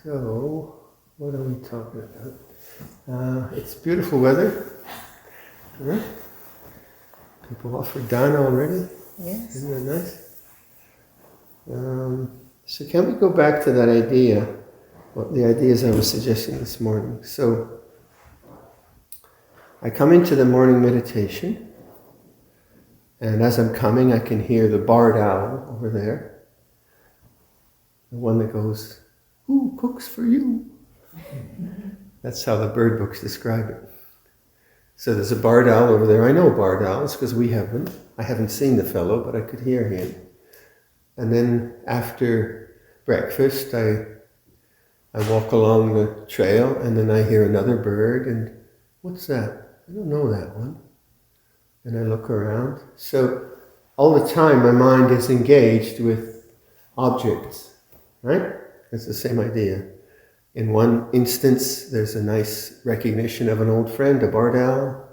So, what are we talking about? It's beautiful weather. Right? People off for dana already. Yes. Isn't that nice? So can we go back to that idea? Well, the ideas I was suggesting this morning. So, I come into the morning meditation, and as I'm coming, I can hear the barred owl over there. The one that goes, "Who cooks for you?" That's how the bird books describe it. So there's a barred owl over there. I know barred owls because we have them. I haven't seen the fellow, but I could hear him. And then after breakfast, I walk along the trail, and then I hear another bird, and what's that? I don't know that one. And I look around. So all the time my mind is engaged with objects, right? It's the same idea. In one instance, there's a nice recognition of an old friend, a barred owl.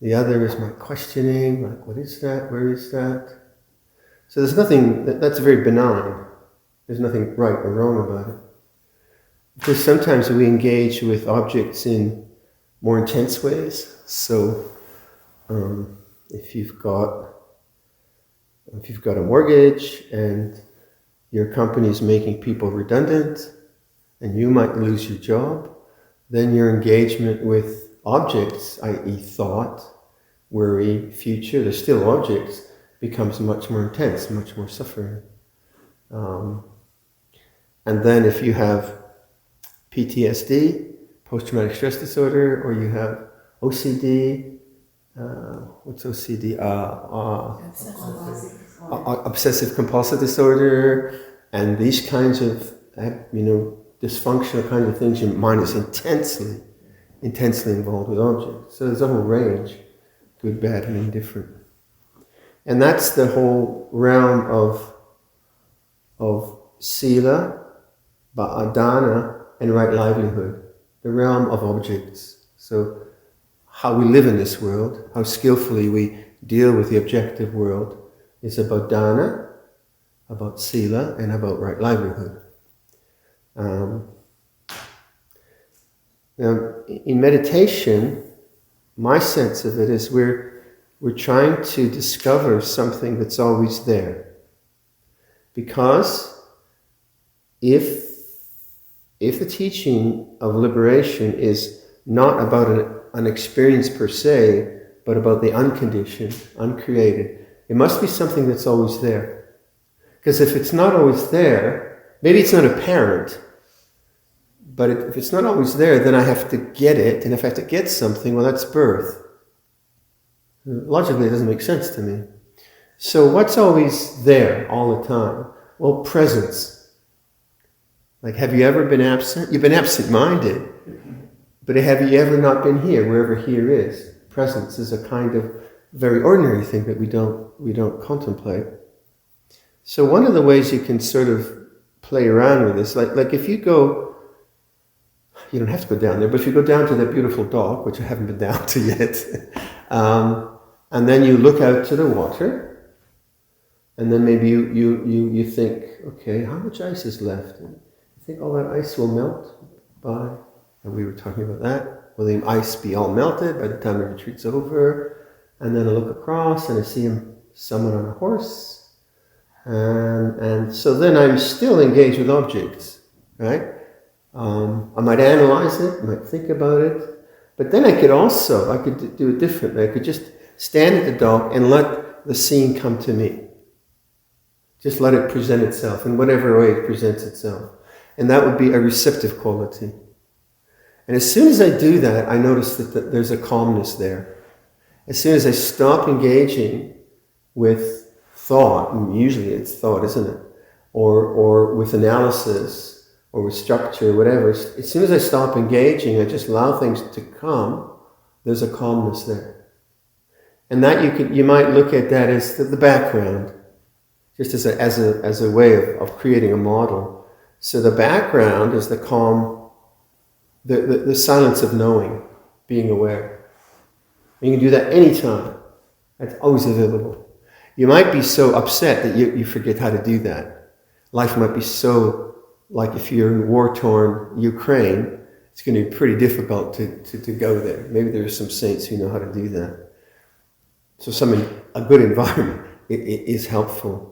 The other is my questioning, like, what is that? Where is that? So there's nothing, that's very benign. There's nothing right or wrong about it. Because sometimes we engage with objects in more intense ways. So if you've got a mortgage and your company is making people redundant and you might lose your job, then your engagement with objects, i.e. thought, worry, future, they're still objects, becomes much more intense, much more suffering. And then if you have PTSD, post-traumatic stress disorder, or you have OCD, what's OCD? Obsessive compulsive disorder, and these kinds of, dysfunctional kinds of things, your mind is intensely involved with objects. So there's a whole range, good, bad, and indifferent. And that's the whole realm of sila, dana, and right livelihood, the realm of objects. So how we live in this world, how skillfully we deal with the objective world, is about dana, about sila, and about right livelihood. Now, in meditation, my sense of it is we're trying to discover something that's always there. Because if the teaching of liberation is not about an experience per se, but about the unconditioned, uncreated, it must be something that's always there. Because if it's not always there, maybe it's not apparent, but if it's not always there, then I have to get it, and if I have to get something, well, that's birth. Logically, it doesn't make sense to me. So what's always there all the time? Well, presence. Like, have you ever been absent? You've been absent-minded, but have you ever not been here, wherever here is? Presence is a kind of very ordinary thing that we don't contemplate. So one of the ways you can sort of play around with this, like if you go, you don't have to go down there, but if you go down to that beautiful dock, which I haven't been down to yet, and then you look out to the water, and then maybe you think, okay, how much ice is left? And you think all that ice will melt by, and we were talking about that, will the ice be all melted by the time the retreat's over? And then I look across and I see someone on a horse, and so then I'm still engaged with objects, right? I might analyze it, I might think about it, but then I could do it differently. I could just stand at the dock and let the scene come to me. Just let it present itself in whatever way it presents itself. And that would be a receptive quality. And as soon as I do that, I notice that there's a calmness there. As soon as I stop engaging with thought, and usually it's thought, isn't it? Or with analysis, or with structure, whatever. As soon as I stop engaging, I just allow things to come, there's a calmness there. And that you might look at that as the background, just as a way of creating a model. So the background is the calm, the silence of knowing, being aware. And you can do that anytime. That's always available. You might be so upset that you forget how to do that. Life might be so like if you're in war-torn Ukraine, it's going to be pretty difficult to go there. Maybe there are some saints who know how to do that. So a good environment is helpful.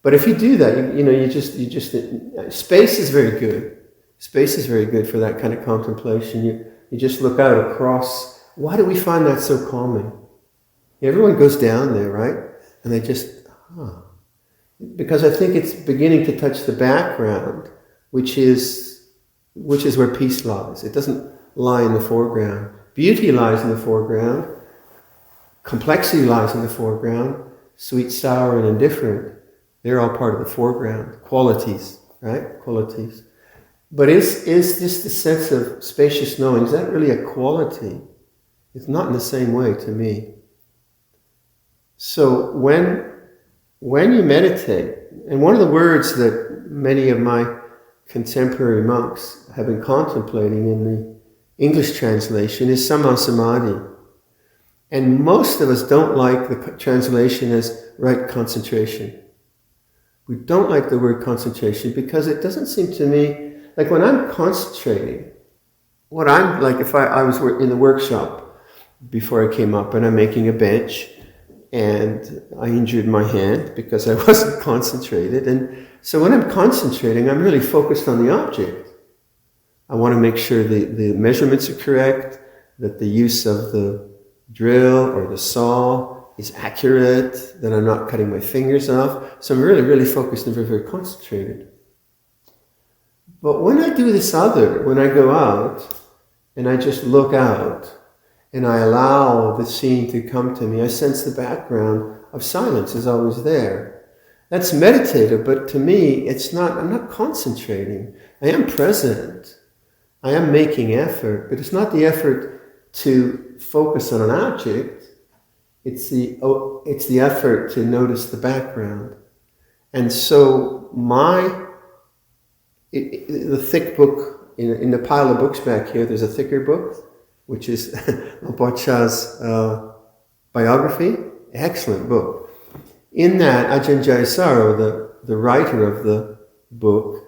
But if you do that, space is very good. Space is very good for that kind of contemplation. You just look out across. Why do we find that so calming? Everyone goes down there, right? And they just, because I think it's beginning to touch the background, which is where peace lies. It doesn't lie in the foreground. Beauty lies in the foreground. Complexity lies in the foreground. Sweet, sour, and indifferent. They're all part of the foreground. Qualities, right? Qualities. But is this the sense of spacious knowing? Is that really a quality? It's not in the same way to me. So when you meditate, and one of the words that many of my contemporary monks have been contemplating in the English translation is Samma Samadhi. And most of us don't like the translation as right concentration. We don't like the word concentration because it doesn't seem to me, like when I'm concentrating, what I'm like, if I was in the workshop before I came up and I'm making a bench and I injured my hand because I wasn't concentrated. And so when I'm concentrating, I'm really focused on the object. I want to make sure the measurements are correct, that the use of the drill or the saw is accurate, that I'm not cutting my fingers off. So I'm really, really focused and very, very concentrated. But when I do this when I go out and I just look out and I allow the scene to come to me, I sense the background of silence is always there. That's meditative, but to me, I'm not concentrating. I am present. I am making effort, but it's not the effort to focus on an object. It's the effort to notice the background. And so the thick book, in the pile of books back here, there's a thicker book, which is Rinpoche's biography. Excellent book. In that, Ajahn Jayasaro, the writer of the book,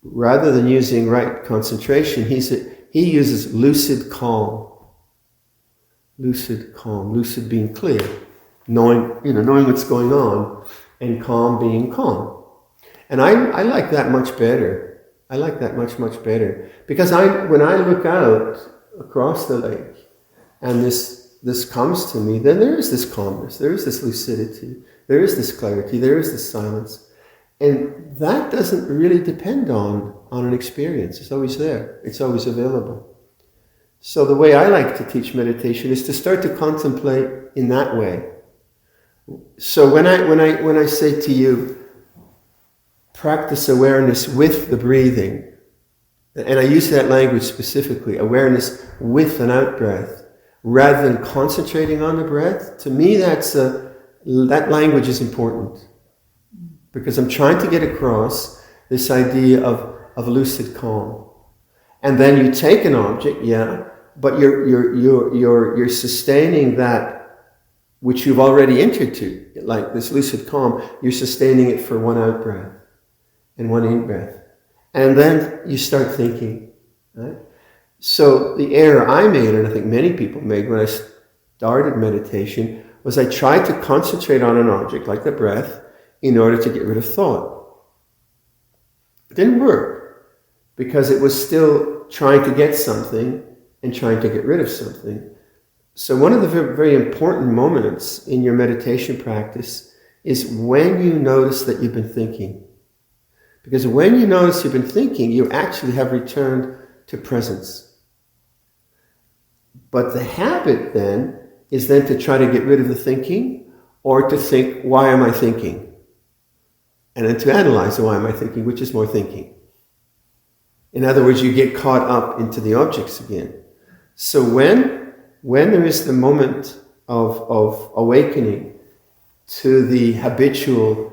rather than using right concentration, he uses lucid calm. Lucid calm, lucid being clear, knowing what's going on, and calm being calm. And I like that much better. I like that much, much better. Because when I look out across the lake and this comes to me, then there is this calmness, there is this lucidity, there is this clarity, there is this silence. And that doesn't really depend on an experience. It's always there. It's always available. So the way I like to teach meditation is to start to contemplate in that way. So when I say to you, practice awareness with the breathing, and I use that language specifically, awareness with an out-breath, rather than concentrating on the breath, to me that language is important. Because I'm trying to get across this idea of lucid calm. And then you take an object, but you're sustaining that which you've already entered to, like this lucid calm, you're sustaining it for one out breath and one in breath. And then you start thinking, right? So the error I made, and I think many people made when I started meditation, was I tried to concentrate on an object, like the breath, in order to get rid of thought. It didn't work, because it was still trying to get something and trying to get rid of something. So one of the very, very important moments in your meditation practice is when you notice that you've been thinking. Because when you notice you've been thinking, you actually have returned to presence. But the habit then is then to try to get rid of the thinking, or to think, why am I thinking? And then to analyze why am I thinking, which is more thinking. In other words, you get caught up into the objects again. So when there is the moment of awakening to the habitual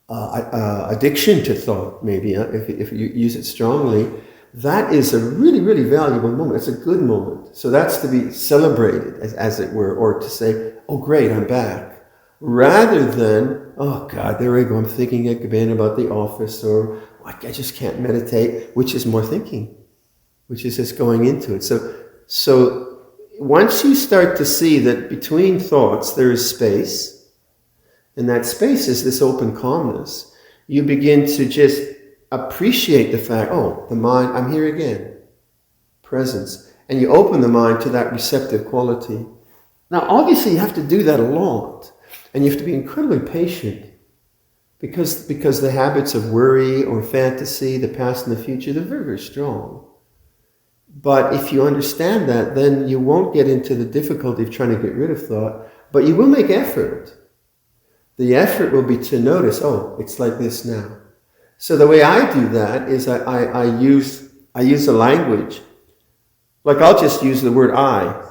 addiction to thought, maybe, if you use it strongly, that is a really, really valuable moment. It's a good moment. So that's to be celebrated, as it were, or to say, oh great, I'm back. Rather than, oh God, there I go, I'm thinking again about the office, or I just can't meditate, which is more thinking, which is just going into it. So once you start to see that between thoughts there is space, and that space is this open calmness, you begin to just appreciate the fact, oh, the mind, I'm here again, presence. And you open the mind to that receptive quality. Now, obviously, you have to do that a lot, and you have to be incredibly patient, because the habits of worry or fantasy, the past and the future, they're very, very strong. But if you understand that, then you won't get into the difficulty of trying to get rid of thought, but you will make effort. The effort will be to notice, oh, it's like this now. So the way I do that is I use a language. Like I'll just use the word I.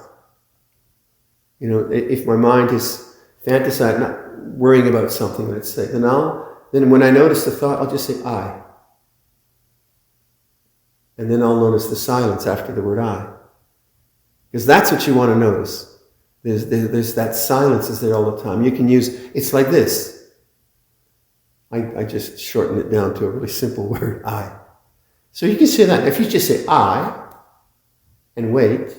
You know, if my mind is fantasizing, not worrying about something, let's say, then when I notice the thought, I'll just say I. And then I'll notice the silence after the word I. Because that's what you want to notice. There's that silence is there all the time. You can use, it's like this. I just shorten it down to a really simple word, I. So you can say that. If you just say I, and wait,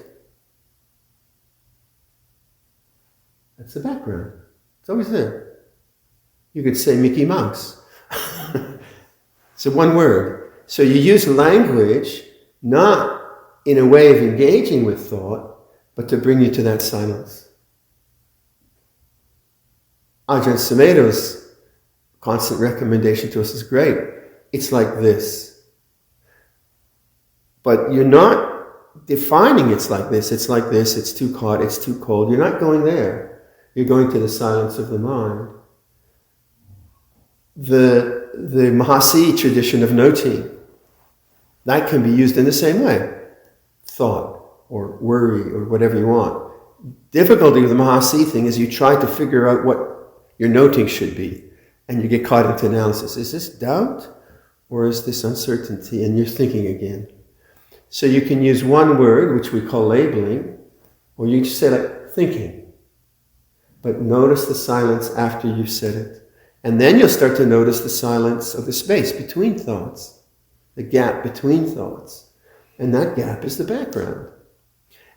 that's the background. It's always there. You could say Mickey Mouse. So one word. So you use language not in a way of engaging with thought, but to bring you to that silence. Ajahn Sumedho's constant recommendation to us is great. It's like this. But you're not defining it's like this, it's too hot, it's too cold. You're not going there. You're going to the silence of the mind. The Mahasi tradition of noting, that can be used in the same way. Thought or worry or whatever you want. Difficulty with the Mahasi thing is you try to figure out what your noting should be, and you get caught into analysis. Is this doubt or is this uncertainty? And you're thinking again. So you can use one word, which we call labeling, or you just say like thinking. But notice the silence after you've said it. And then you'll start to notice the silence of the space between thoughts, the gap between thoughts. And that gap is the background.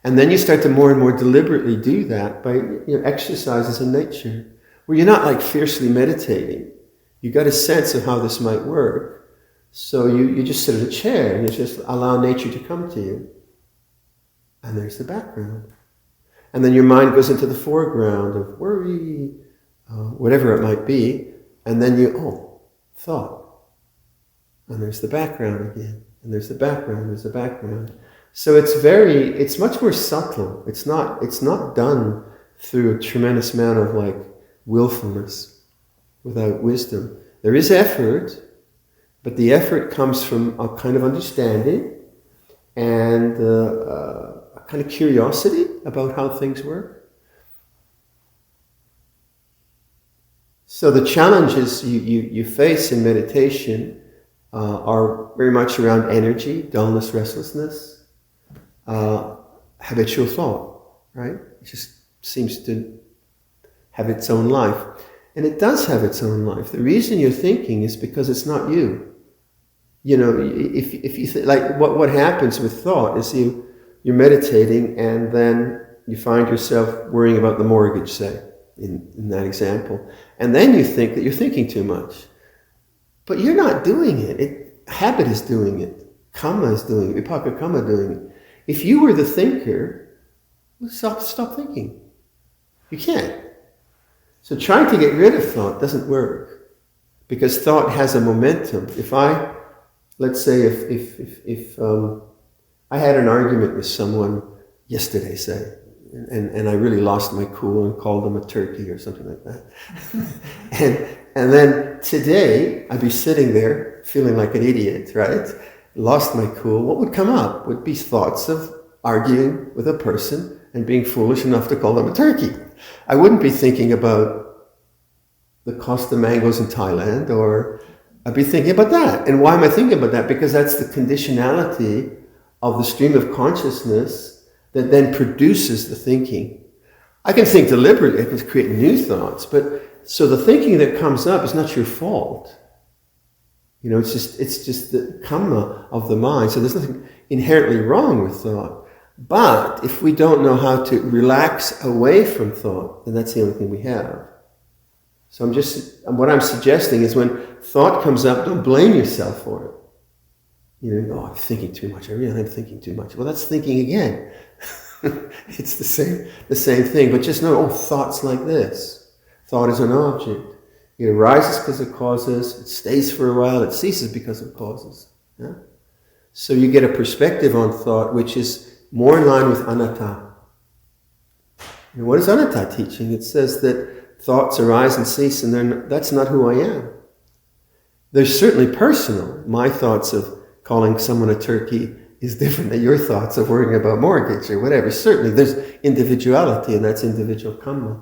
And then you start to more and more deliberately do that by exercises in nature, where you're not like fiercely meditating. You got a sense of how this might work. So you just sit in a chair and you just allow nature to come to you. And there's the background. And then your mind goes into the foreground of worry, whatever it might be. And then thought. And there's the background again. And there's the background, there's the background. So it's much more subtle. It's not done through a tremendous amount of like willfulness without wisdom. There is effort, but the effort comes from a kind of understanding and a kind of curiosity about how things work. So the challenges you face in meditation are very much around energy, dullness, restlessness, habitual thought, right? It just seems to have its own life. And it does have its own life. The reason you're thinking is because it's not you. You know, if you like what happens with thought is you're meditating and then you find yourself worrying about the mortgage, say, in that example. And then you think that you're thinking too much. But you're not doing it. Habit is doing it. Karma is doing it. Vipaka karma doing it. If you were the thinker, stop thinking. You can't. So trying to get rid of thought doesn't work, because thought has a momentum. Let's say if I had an argument with someone yesterday, say, and I really lost my cool and called them a turkey or something like that. and then today I'd be sitting there feeling like an idiot, right? Lost my cool. What would come up would be thoughts of arguing with a person and being foolish enough to call them a turkey. I wouldn't be thinking about the cost of mangoes in Thailand, or I'd be thinking about that. And why am I thinking about that? Because that's the conditionality of the stream of consciousness that then produces the thinking. I can think deliberately, I can create new thoughts, but so the thinking that comes up is not your fault. It's just the karma of the mind. So there's nothing inherently wrong with thought. But if we don't know how to relax away from thought, then that's the only thing we have. So what I'm suggesting is when thought comes up, don't blame yourself for it. I'm thinking too much. I really am thinking too much. Well, that's thinking again. It's the same thing. But just know, thought's like this. Thought is an object. It arises because of causes. It stays for a while. It ceases because of causes. Yeah? So you get a perspective on thought which is more in line with anatta. What is anatta teaching? It says that thoughts arise and cease, and that's not who I am. They're certainly personal. My thoughts of calling someone a turkey is different than your thoughts of worrying about mortgage or whatever. Certainly there's individuality, and that's individual karma.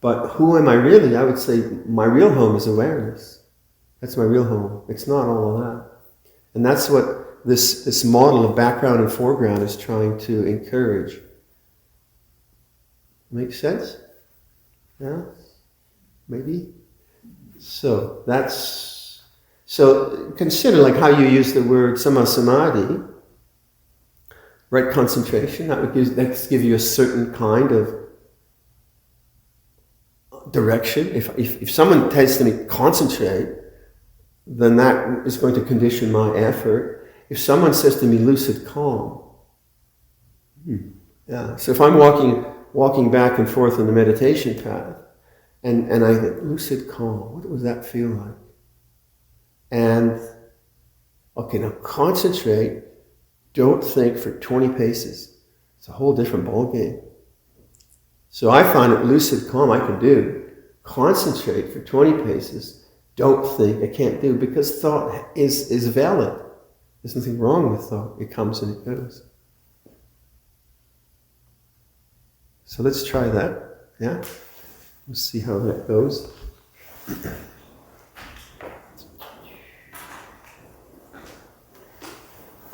But who am I really? I would say my real home is awareness. That's my real home. It's not all of that. And that's what this model of background and foreground is trying to encourage. Make sense? Yeah? Maybe? So consider like how you use the word sammasamadhi, right? Concentration. That's give you a certain kind of direction. If someone tells to me concentrate, then that is going to condition my effort. If someone says to me lucid calm, yeah. So if I'm walking back and forth on the meditation path, and I think lucid calm, what does that feel like? And okay, now concentrate. Don't think for 20 paces. It's a whole different ballgame. So I find that lucid calm I can do. Concentrate for 20 paces. Don't think, I can't do, because thought is valid. There's nothing wrong with thought. It comes and it goes. So let's try that. Yeah? We'll see how that goes.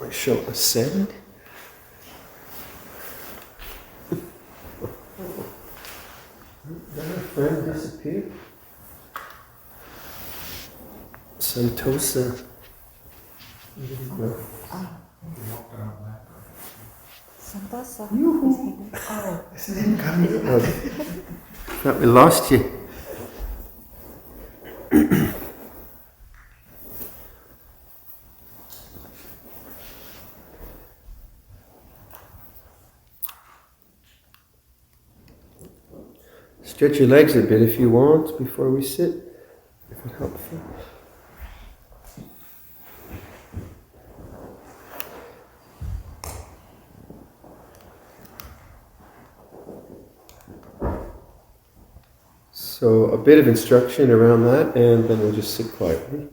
I show a send. Did our friend disappear? Santosa. Where did he go? Santosa. Yoo-hoo. Oh, this is him coming out. Thought we lost you. Stretch your legs a bit if you want before we sit, if it's helpful. So a bit of instruction around that, and then we'll just sit quietly.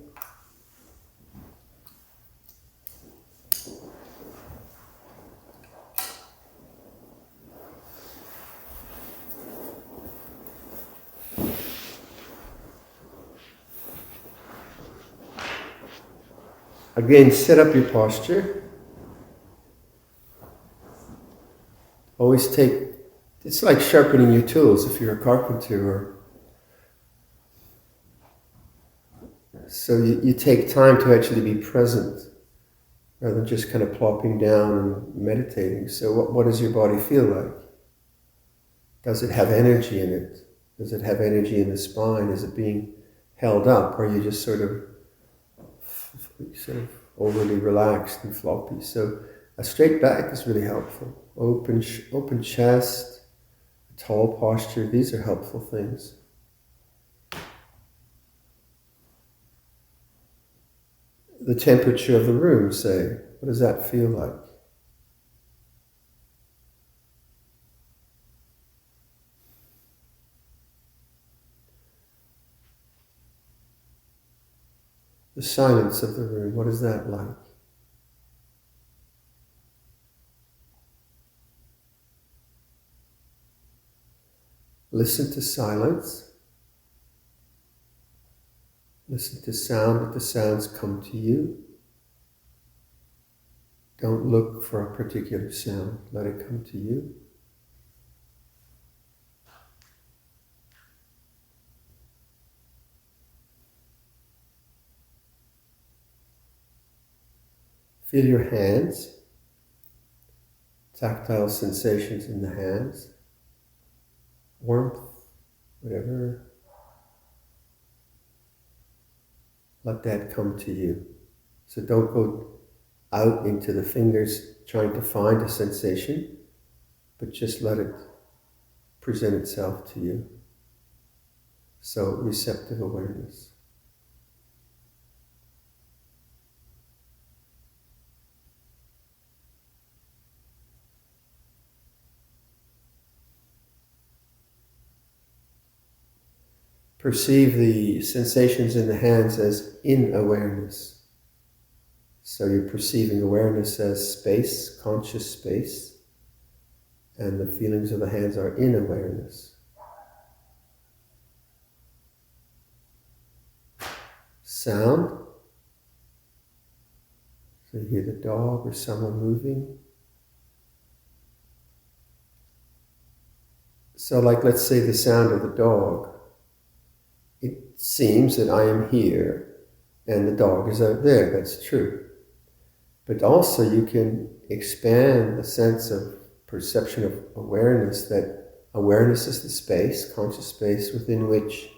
Again, set up your posture. Always it's like sharpening your tools if you're a carpenter. So you take time to actually be present rather than just kind of plopping down and meditating. So what does your body feel like? Does it have energy in it? Does it have energy in the spine? Is it being held up? Or are you just sort of overly relaxed and floppy? So a straight back is really helpful. Open chest, a tall posture. These are helpful things. The temperature of the room, say, what does that feel like? The silence of the room, what is that like? Listen to silence. Listen to sound, let the sounds come to you. Don't look for a particular sound, let it come to you. Feel your hands, tactile sensations in the hands, warmth, whatever. Let that come to you. So don't go out into the fingers trying to find a sensation, but just let it present itself to you. So receptive awareness. Perceive the sensations in the hands as in awareness. So you're perceiving awareness as space, conscious space, and the feelings of the hands are in awareness. Sound. So you hear the dog or someone moving. So like, let's say the sound of the dog. It seems that I am here and the dog is out there. That's true. But also you can expand the sense of perception of awareness, that awareness is the space, conscious space within which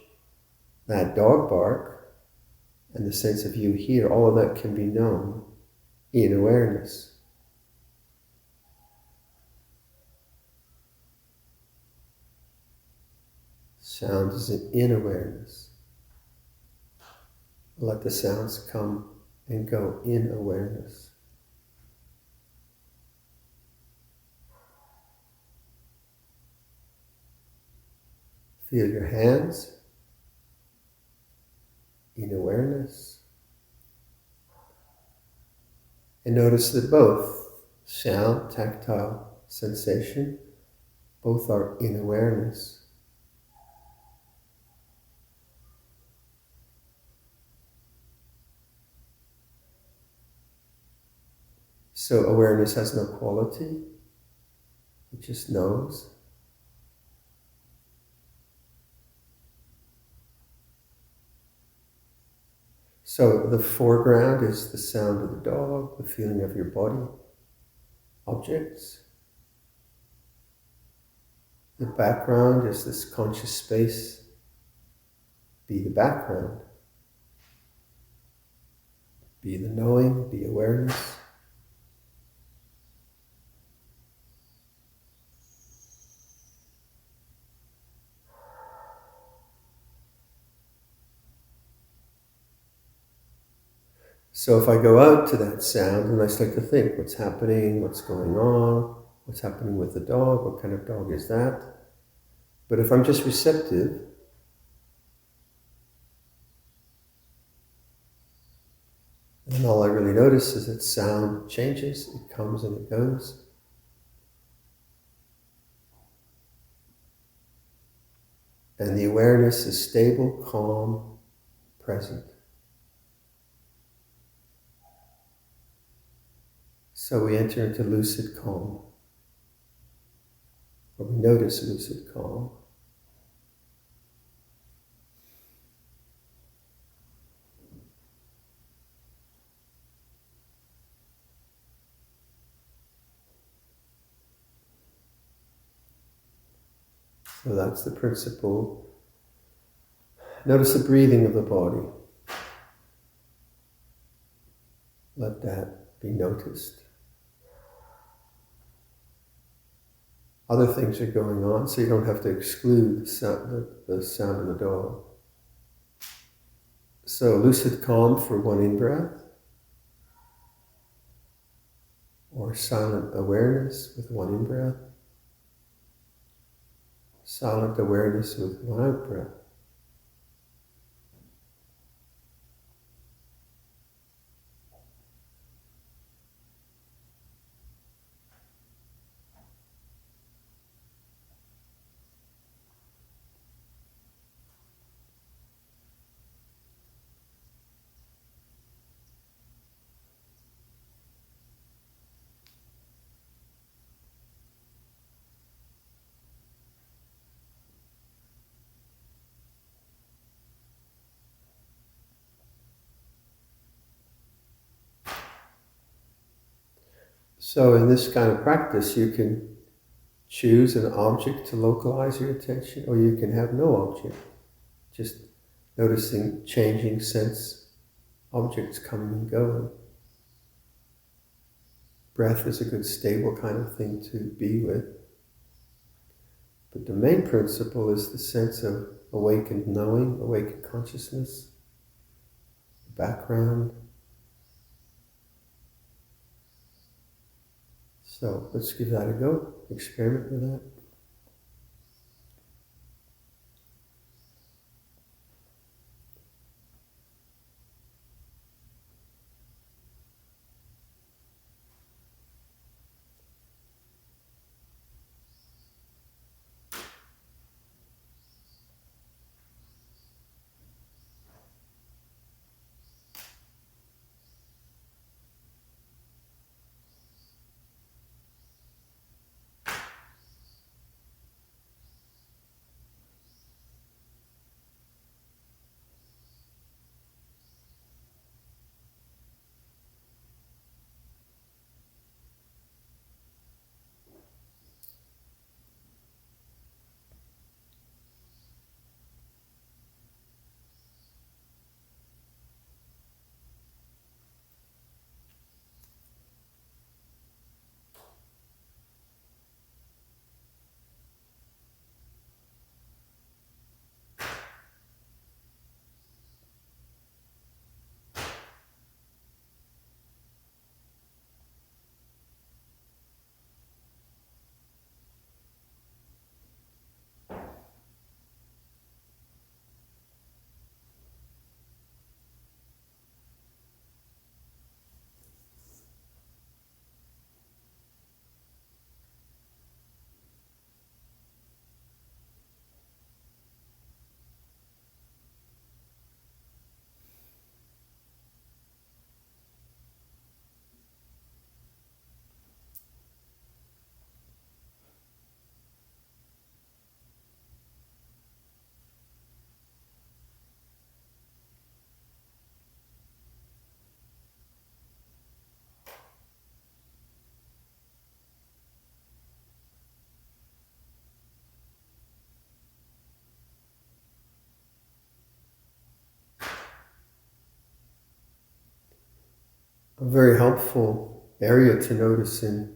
that dog bark and the sense of you here, all of that can be known in awareness. Sound is in awareness. Let the sounds come and go in awareness. Feel your hands in awareness. And notice that both sound, tactile sensation, both are in awareness. So awareness has no quality, it just knows. So the foreground is the sound of the dog, the feeling of your body, objects. The background is this conscious space. Be the background. Be the knowing, be awareness. So if I go out to that sound and I start to think, what's happening, what's going on, what's happening with the dog, what kind of dog is that? But if I'm just receptive, then all I really notice is that sound changes, it comes and it goes. And the awareness is stable, calm, present. So we enter into lucid calm, or we notice lucid calm. So that's the principle. Notice the breathing of the body. Let that be noticed. Other things are going on, so you don't have to exclude the sound of the dog. So lucid calm for one in-breath, or silent awareness with one in-breath, silent awareness with one out-breath. So in this kind of practice, you can choose an object to localize your attention, or you can have no object, just noticing changing sense objects coming and going. Breath is a good stable kind of thing to be with. But the main principle is the sense of awakened knowing, awakened consciousness, background. So let's give that a go. Experiment with that. A very helpful area to notice in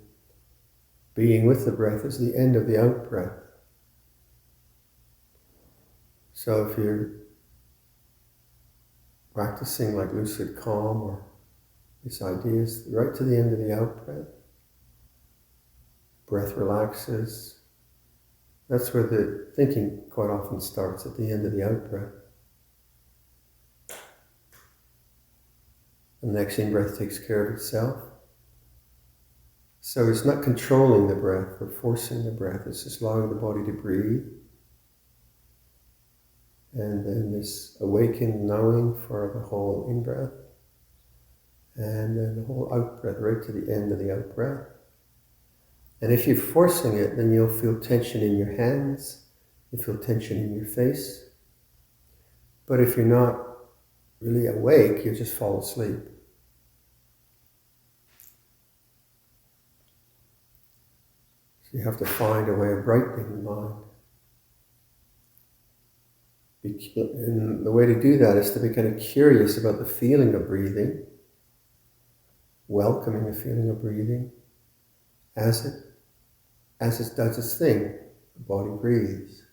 being with the breath is the end of the out breath. So if you're practicing like lucid calm or these ideas, right to the end of the out breath, breath relaxes. That's where the thinking quite often starts, at the end of the out breath. And the next in-breath takes care of itself. So it's not controlling the breath or forcing the breath, it's just allowing the body to breathe. And then this awakened knowing for the whole in-breath. And then the whole out-breath, right to the end of the out-breath. And if you're forcing it, then you'll feel tension in your hands, you feel tension in your face. But if you're not really awake, you just fall asleep. So you have to find a way of brightening the mind. And the way to do that is to be kind of curious about the feeling of breathing, welcoming the feeling of breathing as it does its thing. The body breathes.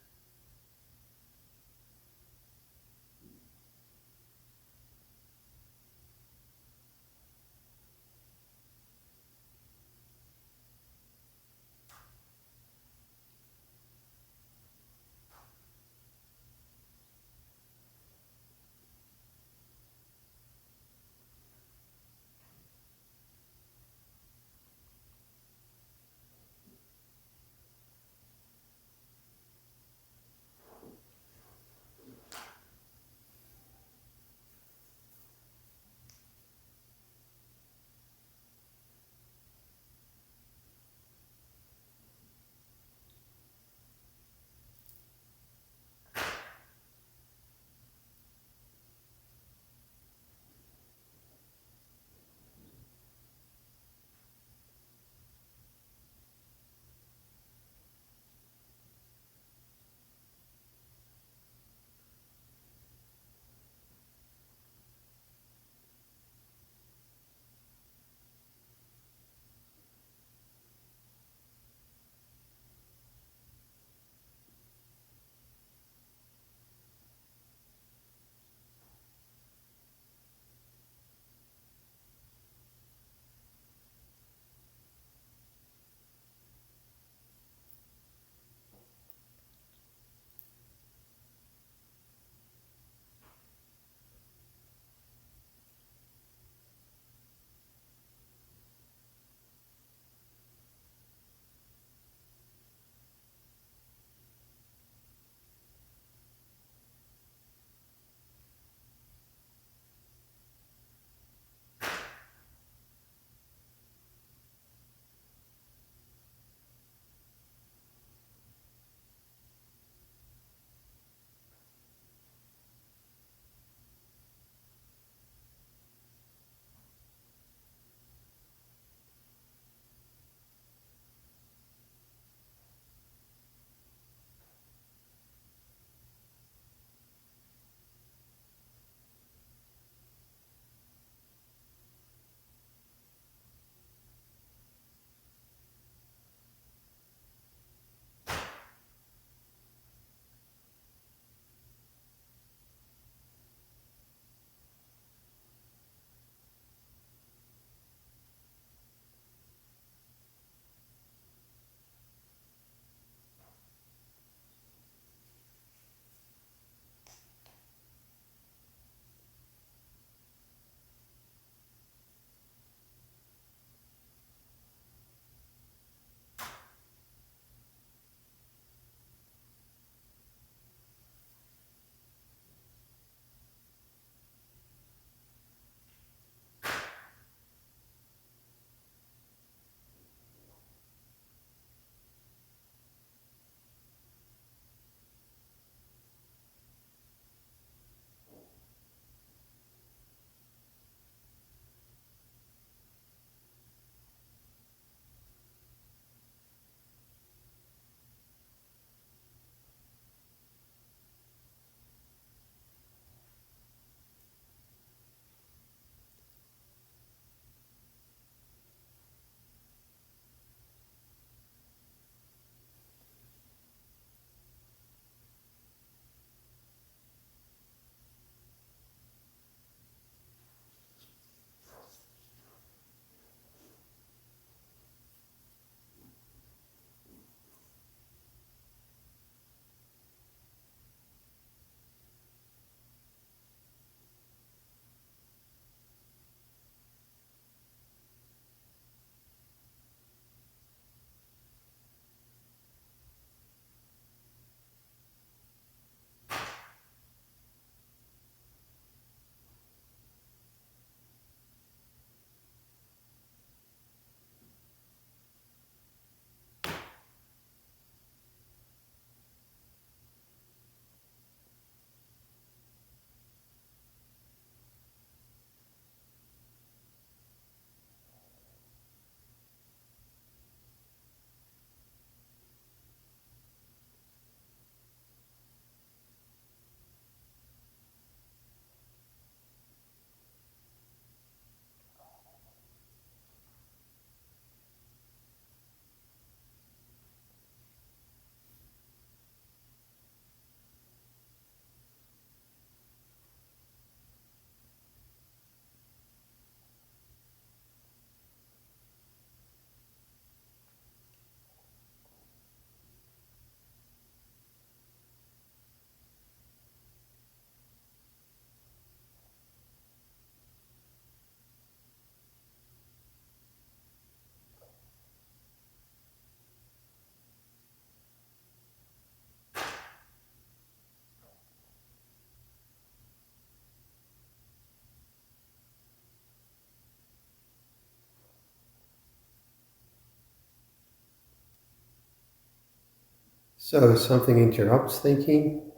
So if something interrupts thinking,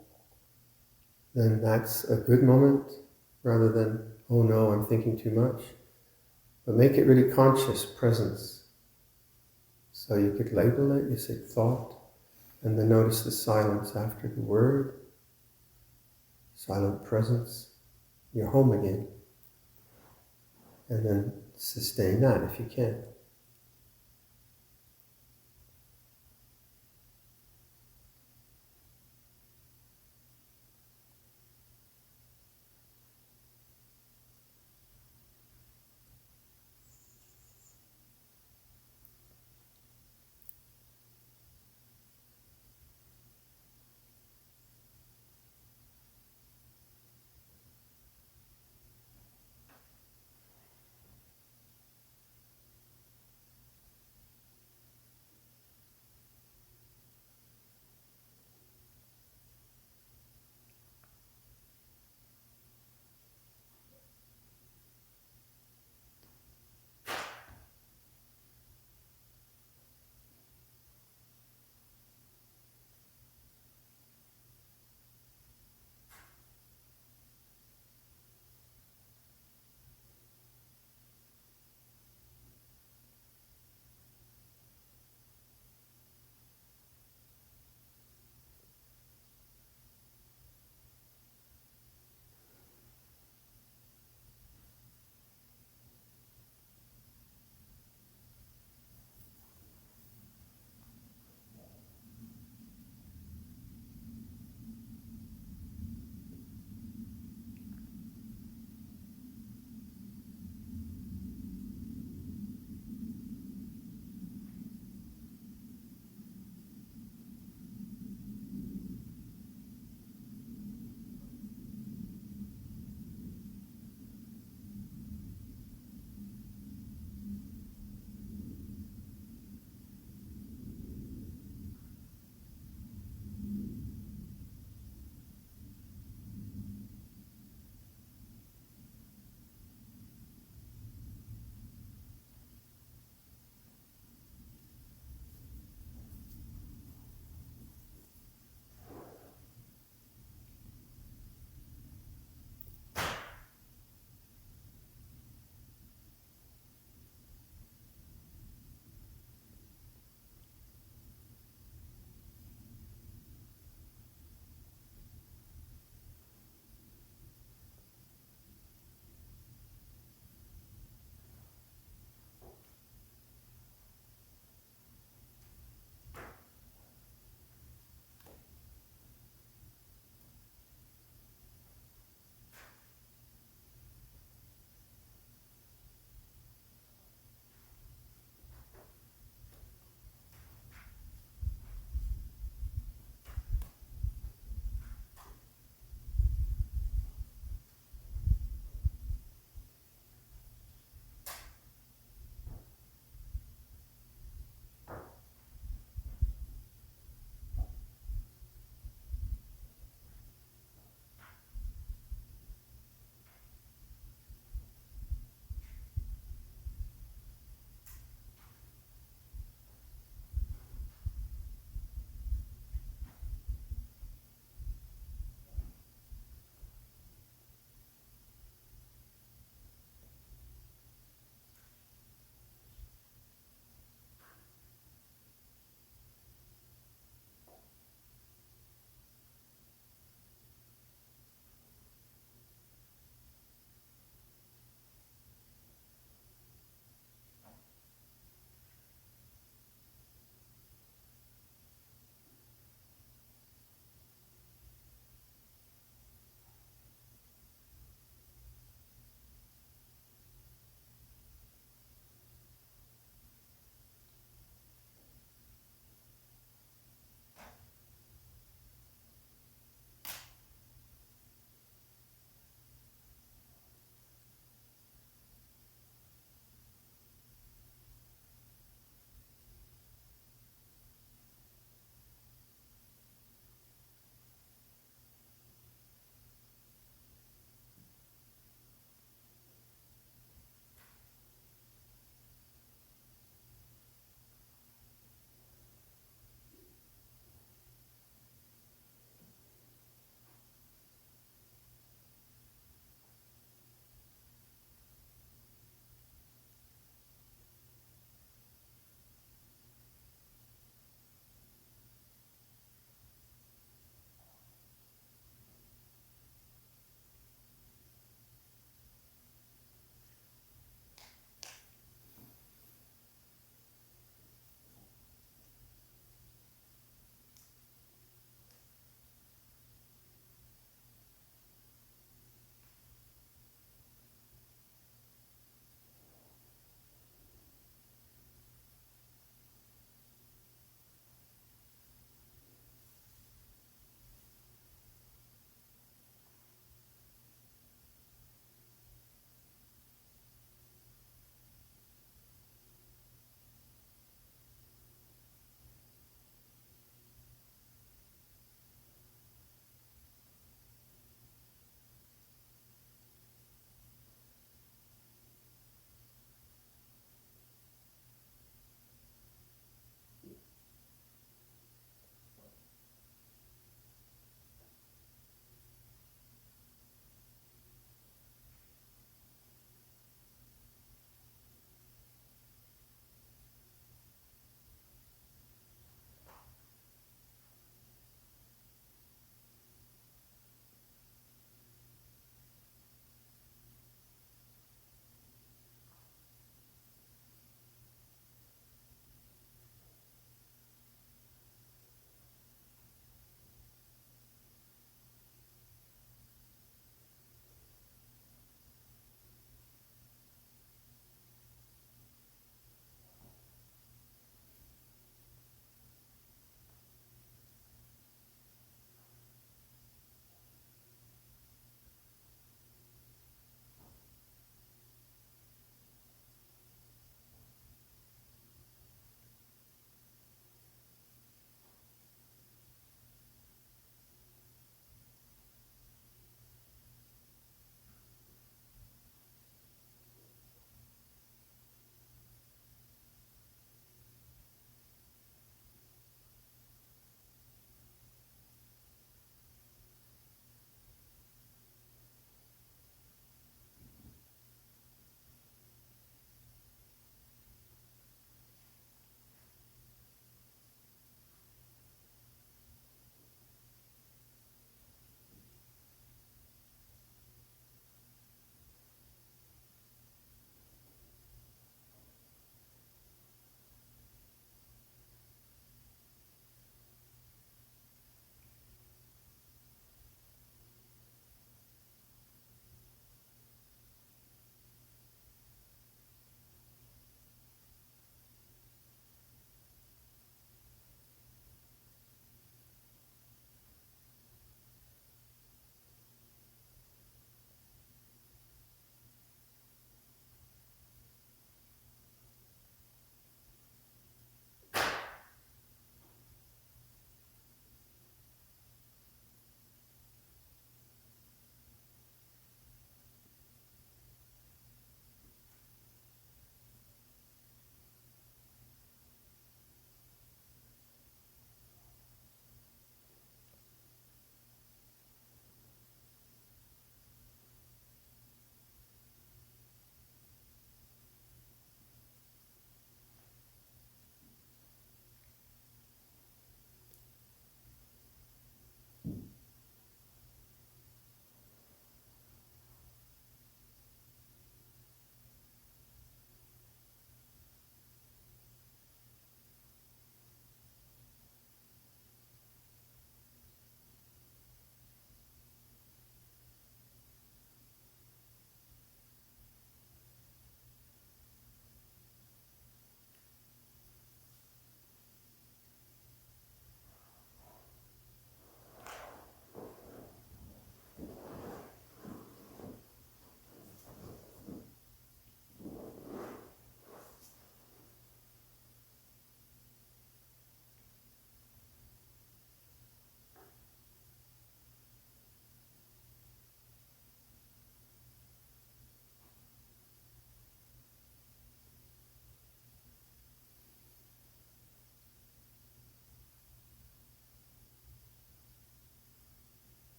then that's a good moment rather than, oh no, I'm thinking too much. But make it really conscious presence. So you could label it, you say thought, and then notice the silence after the word, silent presence, you're home again. And then sustain that if you can.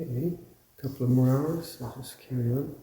Okay, a couple of more hours. I'll just carry on.